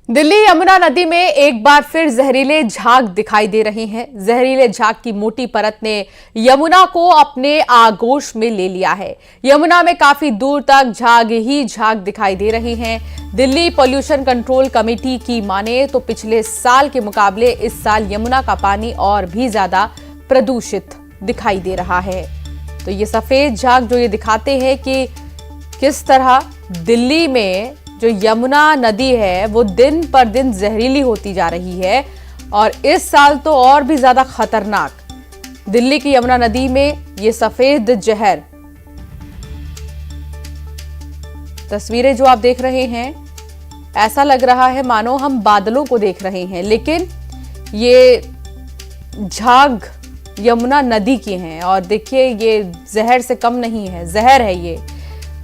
दिल्ली यमुना नदी में एक बार फिर जहरीले झाग दिखाई दे रहे हैं। जहरीले झाग की मोटी परत ने यमुना को अपने आगोश में ले लिया है। यमुना में काफी दूर तक झाग ही झाग दिखाई दे रहे हैं। दिल्ली पॉल्यूशन कंट्रोल कमेटी की माने तो पिछले साल के मुकाबले इस साल यमुना का पानी और भी ज्यादा प्रदूषित दिखाई दे रहा है। तो ये सफेद झाग जो ये दिखाते हैं कि किस तरह दिल्ली में जो यमुना नदी है वो दिन पर दिन जहरीली होती जा रही है और इस साल तो और भी ज्यादा खतरनाक। दिल्ली की यमुना नदी में ये सफेद जहर, तस्वीरें जो आप देख रहे हैं, ऐसा लग रहा है मानो हम बादलों को देख रहे हैं, लेकिन ये झाग यमुना नदी की हैं और देखिए ये जहर से कम नहीं है, जहर है ये।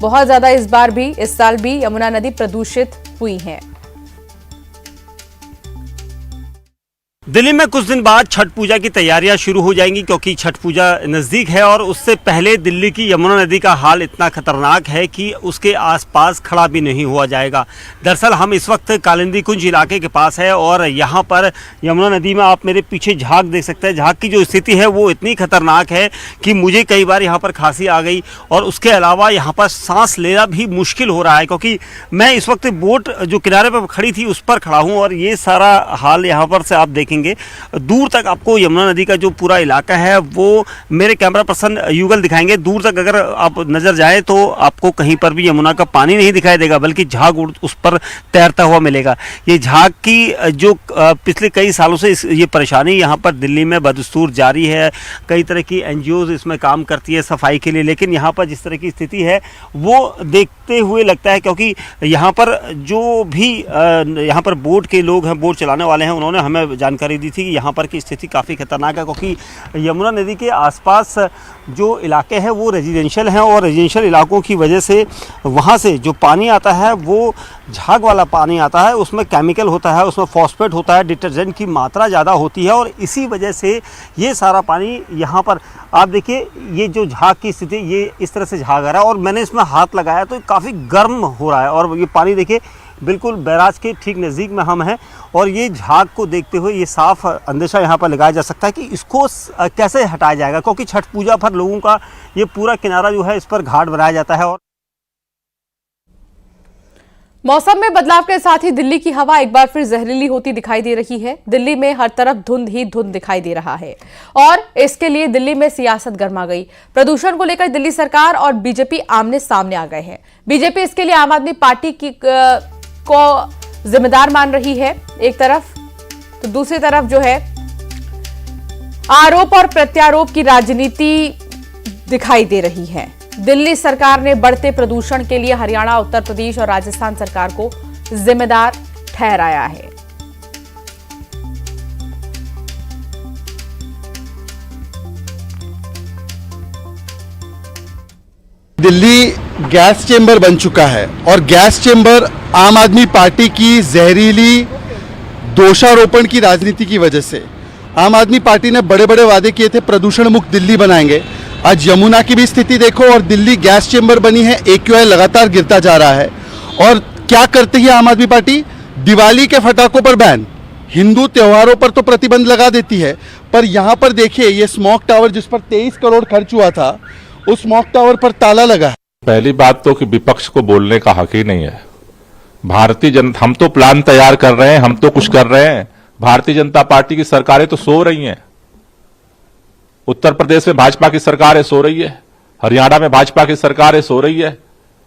बहुत ज्यादा इस साल भी यमुना नदी प्रदूषित हुई है। दिल्ली में कुछ दिन बाद छठ पूजा की तैयारियां शुरू हो जाएंगी, क्योंकि छठ पूजा नज़दीक है और उससे पहले दिल्ली की यमुना नदी का हाल इतना खतरनाक है कि उसके आसपास खड़ा भी नहीं हुआ जाएगा। दरअसल हम इस वक्त कालिंदी कुंज इलाके के पास है और यहाँ पर यमुना नदी में आप मेरे पीछे झाग देख सकते हैं। झाग की जो स्थिति है वो इतनी खतरनाक है कि मुझे कई बार यहाँ पर खांसी आ गई और उसके अलावा यहाँ पर सांस लेना भी मुश्किल हो रहा है, क्योंकि मैं इस वक्त बोट जो किनारे पर खड़ी थी उस पर खड़ा हूँ और ये सारा हाल यहाँ पर से आप देखेंगे। दूर तक आपको यमुना नदी का जो पूरा इलाका है वो मेरे कैमरा पर्सन युगल दिखाएंगे। दूर तक अगर आप नजर जाए तो आपको कहीं पर भी यमुना का पानी नहीं दिखाई देगा, बल्कि झाग उस पर तैरता हुआ मिलेगा। ये झाग की जो पिछले कई सालों से ये परेशानी यहाँ पर दिल्ली में बदस्तूर जारी है। कई तरह की NGOs इसमें काम करती है सफाई के लिए, लेकिन यहाँ पर जिस तरह की स्थिति है वो देखते हुए लगता है, क्योंकि यहाँ पर जो भी यहाँ पर बोट के लोग हैं, बोट चलाने वाले हैं, उन्होंने हमें जानकारी दी थी कि यहाँ पर की स्थिति काफ़ी खतरनाक है, क्योंकि यमुना नदी के आसपास जो इलाके हैं वो रेजिडेंशियल हैं और रेजिडेंशियल इलाकों की वजह से वहाँ से जो पानी आता है वो झाग वाला पानी आता है। उसमें केमिकल होता है, उसमें फॉस्फेट होता है, डिटर्जेंट की मात्रा ज़्यादा होती है और इसी वजह से ये सारा पानी यहाँ पर आप देखिए, ये जो झाग की स्थिति, ये इस तरह से झाग आ रहा है और मैंने इसमें हाथ लगाया तो काफ़ी गर्म हो रहा है और ये पानी देखिए बिल्कुल बैराज के ठीक नज़दीक में हम हैं और ये झाग को देखते हुए ये साफ अंदेशा यहाँ पर लगाया जा सकता है कि इसको कैसे हटाया जाएगा, क्योंकि छठ पूजा पर लोगों का ये पूरा किनारा जो है इस पर घाट बनाया जाता है। और मौसम में बदलाव के साथ ही दिल्ली की हवा एक बार फिर जहरीली होती दिखाई दे रही है। दिल्ली में हर तरफ धुंध ही धुंध दिखाई दे रहा है और इसके लिए दिल्ली में सियासत गर्मा गई। प्रदूषण को लेकर दिल्ली सरकार और बीजेपी आमने सामने आ गए हैं। बीजेपी इसके लिए आम आदमी पार्टी को जिम्मेदार मान रही है एक तरफ, तो दूसरी तरफ जो है आरोप और प्रत्यारोप की राजनीति दिखाई दे रही है। दिल्ली सरकार ने बढ़ते प्रदूषण के लिए हरियाणा, उत्तर प्रदेश और राजस्थान सरकार को जिम्मेदार ठहराया है। दिल्ली गैस चेंबर बन चुका है और गैस चेंबर आम आदमी पार्टी की जहरीली दोषारोपण की राजनीति की वजह से। आम आदमी पार्टी ने बड़े बड़े वादे किए थे, प्रदूषण मुक्त दिल्ली बनाएंगे। आज यमुना की भी स्थिति देखो और दिल्ली गैस चेंबर बनी है, AQI लगातार गिरता जा रहा है। और क्या करती है आम आदमी पार्टी? दिवाली के फटाकों पर बैन, हिंदू त्योहारों पर तो प्रतिबंध लगा देती है, पर यहाँ पर देखिए ये स्मोक टावर जिस पर 23 करोड़ खर्च हुआ था, उस स्मोक टावर पर ताला लगा है। पहली बात तो कि विपक्ष को बोलने का हक ही नहीं है। भारतीय जनता, हम तो प्लान तैयार कर रहे हैं, हम तो कुछ कर रहे हैं। भारतीय जनता पार्टी की सरकारें तो सो रही हैं। उत्तर प्रदेश में भाजपा की सरकारें सो रही है, हरियाणा में भाजपा की सरकारें सो रही है,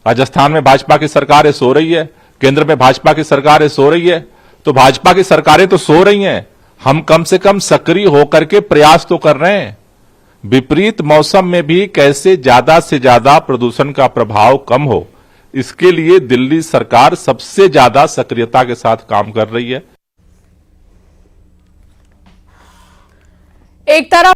राजस्थान में भाजपा की सरकारें सो रही है, केंद्र में भाजपा की सरकारें सो रही है। तो भाजपा की सरकारें तो सो रही हैं, हम कम से कम सक्रिय होकर के प्रयास तो कर रहे हैं। विपरीत मौसम में भी कैसे ज्यादा से ज्यादा प्रदूषण का प्रभाव कम हो, इसके लिए दिल्ली सरकार सबसे ज्यादा सक्रियता के साथ काम कर रही है। एक तरफ